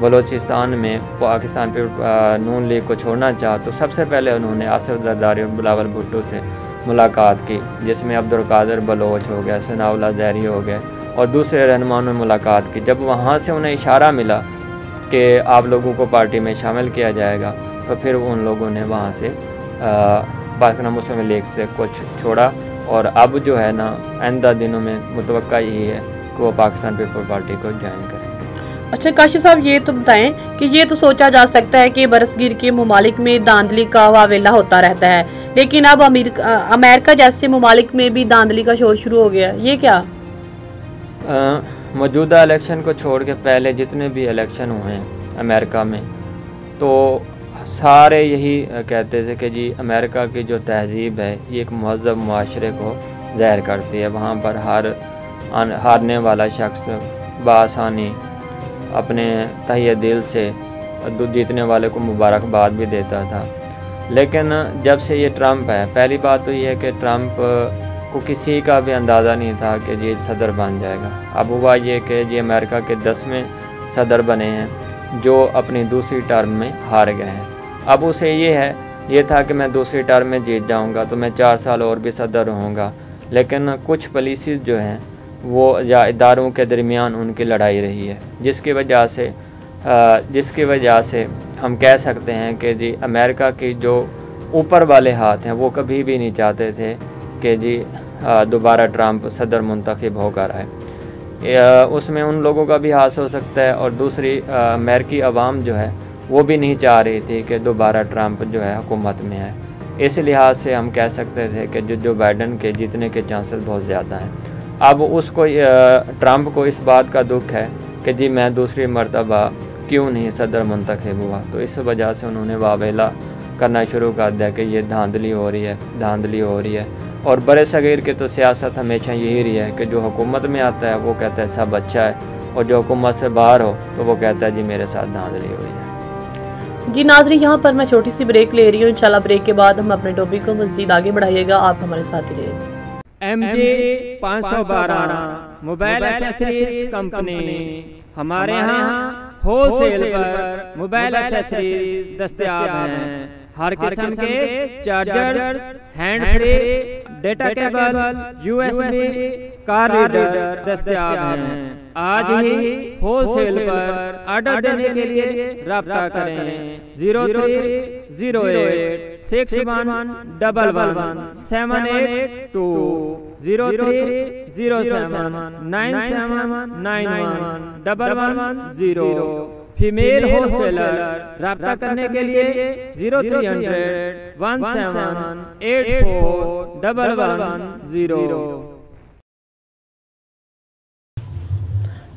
بلوچستان میں پاکستان نون لیگ کو چھوڑنا چاہا تو سب سے پہلے انہوں نے آصف زرداری اور بلاول بھٹو سے ملاقات کی، جس میں عبدالقادر بلوچ ہو گیا، ثناء اللہ زہری ہو گئے اور دوسرے رہنماؤں نے ملاقات کی۔ جب وہاں سے انہیں اشارہ ملا کہ آپ لوگوں کو پارٹی میں شامل کیا جائے گا تو پھر ان لوگوں نے وہاں سے پاکستان مسلم لیگ سے کچھ چھوڑا، اور اب جو ہے نا آئندہ دنوں میں متوقع یہی ہے کہ وہ پاکستان پیپل پارٹی کو جوائن کریں۔ اچھا کاشف صاحب، یہ تو بتائیں کہ یہ تو سوچا جا سکتا ہے کہ برصغیر کے ممالک میں دھاندلی کا واویلا ہوتا رہتا ہے، لیکن اب امریکہ جیسے ممالک میں بھی دھاندلی کا شور شروع ہو گیا، یہ کیا؟ موجودہ الیکشن کو چھوڑ کے پہلے جتنے بھی الیکشن ہوئے ہیں امریکہ میں، تو سارے یہی کہتے تھے کہ جی امریکہ کی جو تہذیب ہے یہ ایک مہذب معاشرے کو ظاہر کرتی ہے، وہاں پر ہارنے والا شخص بآسانی اپنے تہیہ دل سے جیتنے والے کو مبارکباد بھی دیتا تھا۔ لیکن جب سے یہ ٹرمپ ہے، پہلی بات تو یہ ہے کہ ٹرمپ کو کسی کا بھی اندازہ نہیں تھا کہ یہ صدر بن جائے گا۔ اب ہوا یہ کہ یہ امریکہ کے 10ویں صدر بنے ہیں جو اپنی دوسری ٹرم میں ہار گئے ہیں۔ اب اسے یہ تھا کہ میں دوسری ٹرم میں جیت جاؤں گا تو میں 4 سال اور بھی صدر رہوں گا، لیکن کچھ پالیسیز جو ہیں وہ یا اداروں کے درمیان ان کی لڑائی رہی ہے، جس کی وجہ سے ہم کہہ سکتے ہیں کہ جی امریکہ کی جو اوپر والے ہاتھ ہیں وہ کبھی بھی نہیں چاہتے تھے کہ جی دوبارہ ٹرمپ صدر منتخب ہو کر آئے۔ اس میں ان لوگوں کا بھی ہاتھ ہو سکتا ہے، اور دوسری امریکی عوام جو ہے وہ بھی نہیں چاہ رہی تھی کہ دوبارہ ٹرمپ جو ہے حکومت میں آئے۔ اس لحاظ سے ہم کہہ سکتے تھے کہ جو بائیڈن کے جیتنے کے چانسز بہت زیادہ ہیں۔ اب ٹرمپ کو اس بات کا دکھ ہے کہ جی میں دوسری مرتبہ کیوں نہیں صدر منتخب ہوا، تو اس وجہ سے انہوں نے واویلا کرنا شروع کر دیا کہ یہ دھاندلی ہو رہی ہے۔ اور برے صغیر کی تو سیاست ہمیشہ یہی رہی ہے کہ جو حکومت میں آتا ہے وہ کہتا ہے سب اچھا ہے، اور جو حکومت سے باہر ہو تو وہ کہتا ہے جی میرے ساتھ دھاندلی ہوئی ہے۔ جی ناظرین، یہاں پر میں چھوٹی سی بریک لے رہی ہوں، انشاءاللہ بریک کے بعد ہم اپنے ٹاپک کو مزید آگے بڑھائیے گا، آپ ہمارے ساتھ ہی رہیے۔ MJ 512 موبائل ایکسیسریز کمپنی، ہمارے ہاں ہول سیل پر موبائل ایکسیسریز دستیاب ہیں۔ ہر قسم کے charger, hand free, data cable, USB، کار ریڈر دستیاب ہیں۔ آج ہی ہول سیل پر آرڈر دینے کے لیے رابطہ کریں۔ 030861111782 030797911110 فیمیل ہول سیلر رابطہ کرنے کے لیے 030017841110۔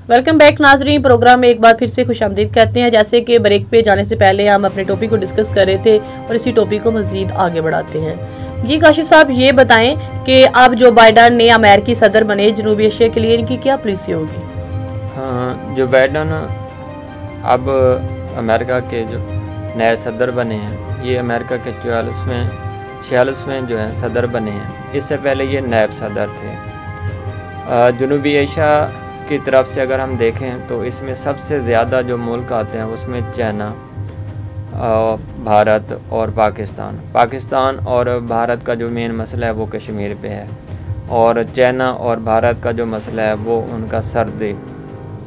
ویلکم بیک ناظرین، پروگرام میں ایک بار پھر سے خوش آمدید کہتے ہیں۔ جیسے کہ بریک پہ جانے سے پہلے ہم اپنے ٹاپک کو ڈسکس کر رہے تھے اور اسی ٹاپک کو مزید آگے بڑھاتے ہیں۔ جی کاشف صاحب، یہ بتائیں کہ اب جو بائیڈن نے امریکی صدر بنے، جنوبی ایشیا کے لیے ان کی کیا پالیسی ہوگی؟ جو بائیڈن اب امریکہ کے جو نئے صدر بنے ہیں، یہ امریکہ کے 46ویں جو ہیں صدر بنے ہیں۔ اس سے پہلے یہ نائب صدر تھے۔ جنوبی ایشیا کی طرف سے اگر ہم دیکھیں تو اس میں سب سے زیادہ جو ملک آتے ہیں اس میں چائنا، بھارت اور پاکستان اور بھارت کا جو مین مسئلہ ہے وہ کشمیر پہ ہے، اور چائنا اور بھارت کا جو مسئلہ ہے وہ ان کا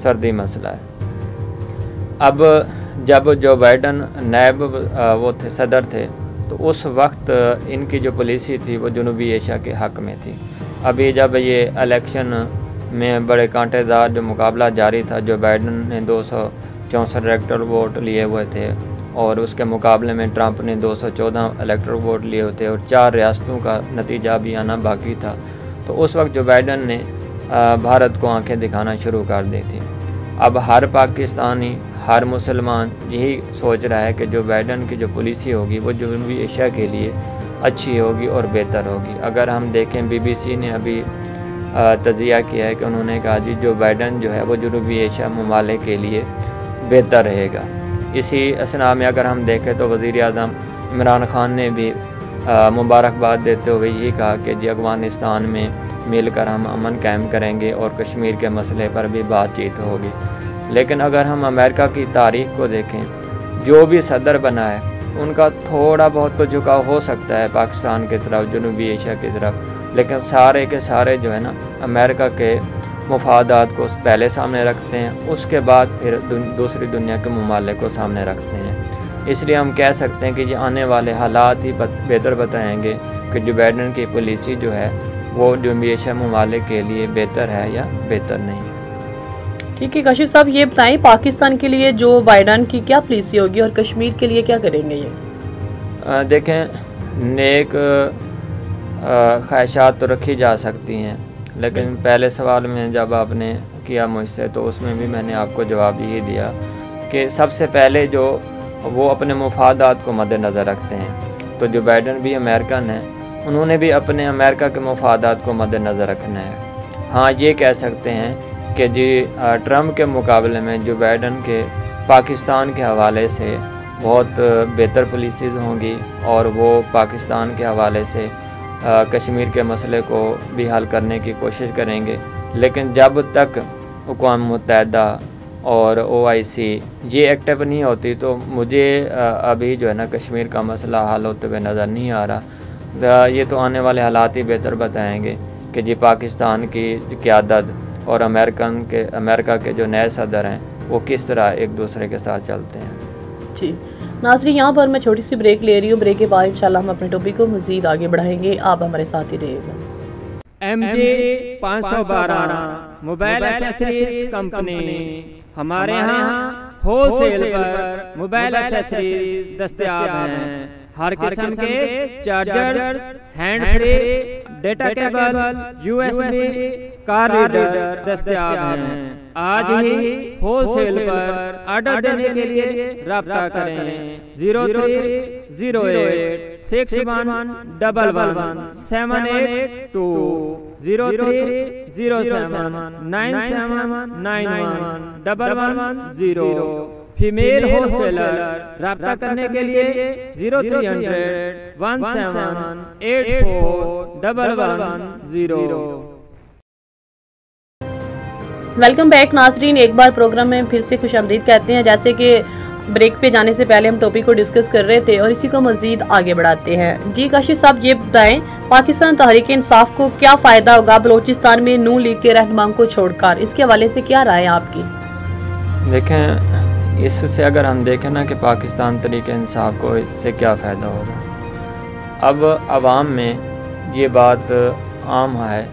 سردی مسئلہ ہے۔ اب جب جو بائیڈن نائب وہ تھے صدر تھے تو اس وقت ان کی جو پالیسی تھی وہ جنوبی ایشیا کے حق میں تھی۔ ابھی جب یہ الیکشن میں بڑے کانٹے دار جو مقابلہ جاری تھا، جو بائیڈن نے 264 الیکٹرل ووٹ لیے ہوئے تھے اور اس کے مقابلے میں ٹرمپ نے 214 الیکٹرل ووٹ لیے ہوئے تھے اور 4 ریاستوں کا نتیجہ بھی آنا باقی تھا، تو اس وقت جو بائیڈن نے بھارت کو آنکھیں دکھانا شروع کر دی تھی۔ اب ہر پاکستانی، ہر مسلمان یہی سوچ رہا ہے کہ جو بائیڈن کی جو پالیسی ہوگی وہ جنوبی ایشیا کے لیے اچھی ہوگی اور بہتر ہوگی۔ اگر ہم دیکھیں BBC نے ابھی تجزیہ کیا ہے کہ انہوں نے کہا جی جو بائیڈن جو ہے وہ جنوبی ایشیا ممالک کے لیے بہتر رہے گا۔ اسی اثنا میں اگر ہم دیکھیں تو وزیر اعظم عمران خان نے بھی مبارکباد دیتے ہوئے یہی کہا کہ جی افغانستان میں مل کر ہم امن قائم کریں گے اور کشمیر کے مسئلے پر بھی بات چیت ہوگی۔ لیکن اگر ہم امریکہ کی تاریخ کو دیکھیں، جو بھی صدر بنا ہے ان کا تھوڑا بہت تو جھکاؤ ہو سکتا ہے پاکستان کی طرف، جنوبی ایشیا کی طرف، لیکن سارے کے سارے جو ہے نا امریکہ کے مفادات کو پہلے سامنے رکھتے ہیں، اس کے بعد پھر دوسری دنیا کے ممالک کو سامنے رکھتے ہیں۔ اس لیے ہم کہہ سکتے ہیں کہ یہ آنے والے حالات ہی بہتر بتائیں گے کہ جو بائیڈن کی پالیسی جو ہے وہ جنوبی ایشیا ممالک کے لیے بہتر ہے یا بہتر نہیں ہے۔ ٹھیک ہے کاشف صاحب، یہ بتائیں پاکستان کے لیے جو بائیڈن کی کیا پالیسی ہوگی اور کشمیر کے لیے کیا کریں گے یہ؟ دیکھیں، نیک خواہشات تو رکھی جا سکتی ہیں، لیکن پہلے سوال میں جب آپ نے کیا مجھ سے تو اس میں بھی میں نے آپ کو جواب یہی دیا کہ سب سے پہلے جو وہ اپنے مفادات کو مد نظر رکھتے ہیں، تو جو بائیڈن بھی امریکن ہیں انہوں نے بھی اپنے امریکہ کے مفادات کو مد نظر رکھنا ہے۔ ہاں، یہ کہہ سکتے ہیں کہ جی ٹرمپ کے مقابلے میں جو بائیڈن کے پاکستان کے حوالے سے بہت بہتر پالیسیز ہوں گی اور وہ پاکستان کے حوالے سے کشمیر کے مسئلے کو بھی حل کرنے کی کوشش کریں گے، لیکن جب تک اقوام متحدہ اور OIC یہ ایکٹیو نہیں ہوتی تو مجھے ابھی جو ہے نا کشمیر کا مسئلہ حل ہوتے ہوئے نظر نہیں آ رہا۔ یہ تو آنے والے حالات ہی بہتر بتائیں گے کہ جی پاکستان کی قیادت اور امریکہ کے جو نئے صدر ہیں وہ کس طرح ایک دوسرے کے ساتھ چلتے ہیں۔ جی ناظرین، یہاں پر میں چھوٹی سی بریک لے رہی ہوں، بریک کے بعد انشاءاللہ ہم اپنے ٹاپک کو مزید آگے بڑھائیں گے، آپ ہمارے ساتھ ہی رہیے گا۔ MJ 512 موبائل ایکسیسریز کمپنی، ہمارے ہاں ہول سیل پر موبائل ایکسیسریز دستیاب ہیں۔ ہر قسم کے charger, hand free, data cable, USB، کار ریڈر دستیاب ہیں۔ آج ہی ہول سیل پر آرڈر دینے کے لیے رابطہ کریں۔ 0308611178 030797911110 فیمیل ہول سیلر رابطہ کرنے کے لیے 030017841110۔ ویلکم بیک ناظرین، ایک بار پروگرام میں پھر سے خوش آمدید کہتے ہیں۔ جیسے کہ بریک پہ جانے سے پہلے ہم ٹاپک کو ڈسکس کر رہے تھے اور اسی کو مزید آگے بڑھاتے ہیں۔ جی کاشف صاحب، یہ بتائیں پاکستان تحریک انصاف کو کیا فائدہ ہوگا بلوچستان میں نون لیگ کے رہنماؤں کو چھوڑ کر؟ اس کے حوالے سے کیا رائے آپ کی؟ دیکھیں، اس سے اگر ہم دیکھیں نا کہ پاکستان تحریک انصاف کو اس سے کیا فائدہ ہوگا، اب عوام میں یہ بات عام ہے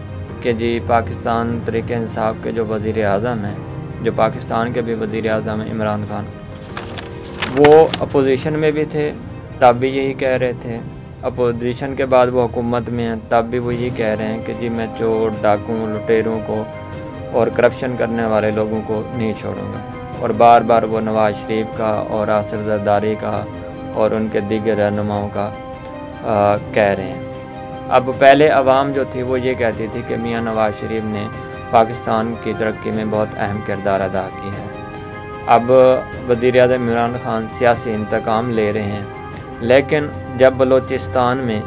کہ جی پاکستان تحریک انصاف کے جو وزیر اعظم ہیں، جو پاکستان کے بھی وزیر اعظم ہیں عمران خان، وہ اپوزیشن میں بھی تھے تب بھی یہی کہہ رہے تھے، اپوزیشن کے بعد وہ حکومت میں ہیں تب بھی وہ یہی کہہ رہے ہیں کہ جی میں چور، ڈاکوں، لٹیروں کو اور کرپشن کرنے والے لوگوں کو نہیں چھوڑوں گا، اور بار بار وہ نواز شریف کا اور آصف زرداری کا اور ان کے دیگر رہنماؤں کا کہہ رہے ہیں۔ اب پہلے عوام جو تھی وہ یہ کہتی تھی کہ میاں نواز شریف نے پاکستان کی ترقی میں بہت اہم کردار ادا کیا ہے۔ اب وزیر اعظم عمران خان سیاسی انتقام لے رہے ہیں، لیکن جب بلوچستان میں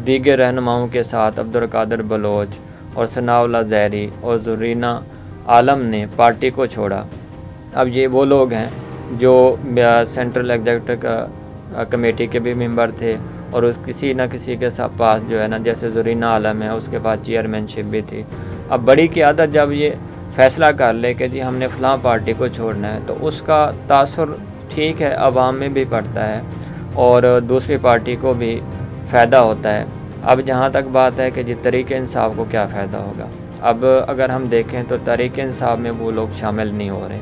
دیگر رہنماؤں کے ساتھ عبدالقادر بلوچ اور ثناء اللہ زہری اور زرینہ عالم نے پارٹی کو چھوڑا، اب یہ وہ لوگ ہیں جو سینٹرل ایگزیکٹو کمیٹی کے بھی ممبر تھے اور اس کسی نہ کسی کے ساتھ پاس جو ہے نا، جیسے زرینہ عالم ہے اس کے پاس چیئرمین شپ بھی تھی۔ اب بڑی قیادت جب یہ فیصلہ کر لے کہ جی ہم نے فلاں پارٹی کو چھوڑنا ہے تو اس کا تاثر ٹھیک ہے عوام میں بھی پڑتا ہے اور دوسری پارٹی کو بھی فائدہ ہوتا ہے۔ اب جہاں تک بات ہے کہ جی تحریک انصاف کو کیا فائدہ ہوگا، اب اگر ہم دیکھیں تو تحریک انصاف میں وہ لوگ شامل نہیں ہو رہے،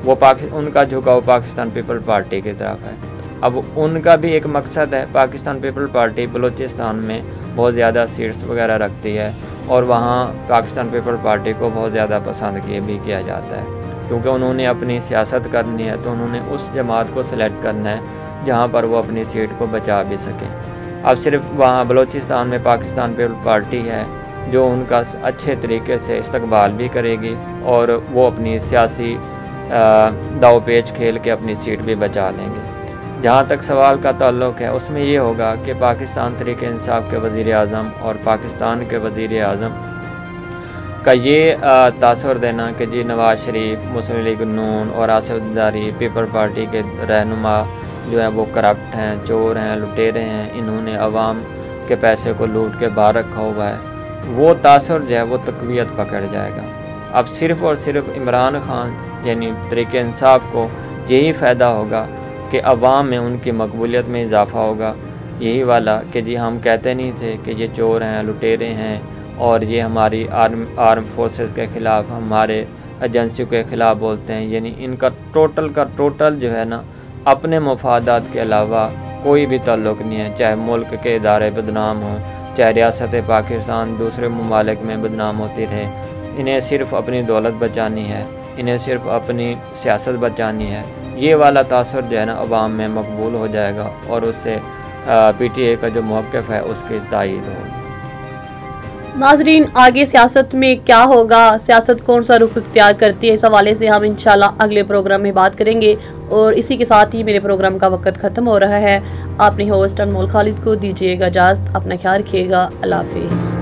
وہ ان کا جھکاؤ پاکستان پیپل پارٹی کی طرف ہے۔ اب ان کا بھی ایک مقصد ہے، پاکستان پیپل پارٹی بلوچستان میں بہت زیادہ سیٹس وغیرہ رکھتی ہے اور وہاں پاکستان پیپل پارٹی کو بہت زیادہ پسند کیا جاتا ہے، کیونکہ انہوں نے اپنی سیاست کرنی ہے تو انہوں نے اس جماعت کو سلیکٹ کرنا ہے جہاں پر وہ اپنی سیٹ کو بچا بھی سکیں۔ اب صرف وہاں بلوچستان میں پاکستان پیپل پارٹی ہے جو ان کا اچھے طریقے سے استقبال بھی کرے گی اور وہ اپنی سیاسی داؤ پیچ کھیل کے اپنی سیٹ بھی بچا لیں گے۔ جہاں تک سوال کا تعلق ہے اس میں یہ ہوگا کہ پاکستان تحریک انصاف کے وزیر اعظم اور پاکستان کے وزیر اعظم کا یہ تاثر دینا کہ جی نواز شریف، مسلم لیگ نون اور آصف زرداری پیپل پارٹی کے رہنما جو ہیں وہ کرپٹ ہیں، چور ہیں، لٹیرے ہیں، انہوں نے عوام کے پیسے کو لوٹ کے باہر رکھا ہوا ہے، وہ تاثر جو ہے وہ تقویت پکڑ جائے گا۔ اب صرف اور صرف عمران خان یعنی تحریک انصاف کو یہی فائدہ ہوگا کہ عوام میں ان کی مقبولیت میں اضافہ ہوگا، یہی والا کہ جی ہم کہتے نہیں تھے کہ یہ چور ہیں، لٹیرے ہیں اور یہ ہماری آرم فورسز کے خلاف، ہمارے ایجنسیوں کے خلاف بولتے ہیں، یعنی ان کا ٹوٹل جو ہے نا اپنے مفادات کے علاوہ کوئی بھی تعلق نہیں ہے، چاہے ملک کے ادارے بدنام ہوں، چاہے ریاست پاکستان دوسرے ممالک میں بدنام ہوتی رہے، انہیں صرف اپنی دولت بچانی ہے، انہیں صرف اپنی سیاست بچانی ہے۔ یہ والا تاثر جو ہے نا عوام میں مقبول ہو جائے گا اور اس سے پی ٹی اے کا جو موقف ہے اس کی تائید ہوگی۔ ناظرین، آگے سیاست میں کیا ہوگا، سیاست کون سا رخ اختیار کرتی ہے، اس حوالے سے ہم انشاءاللہ اگلے پروگرام میں بات کریں گے، اور اسی کے ساتھ ہی میرے پروگرام کا وقت ختم ہو رہا ہے۔ اپنے ہوسٹ انمول خالد کو دیجیے گا اجازت، اپنا خیال رکھیے گا، اللہ حافظ۔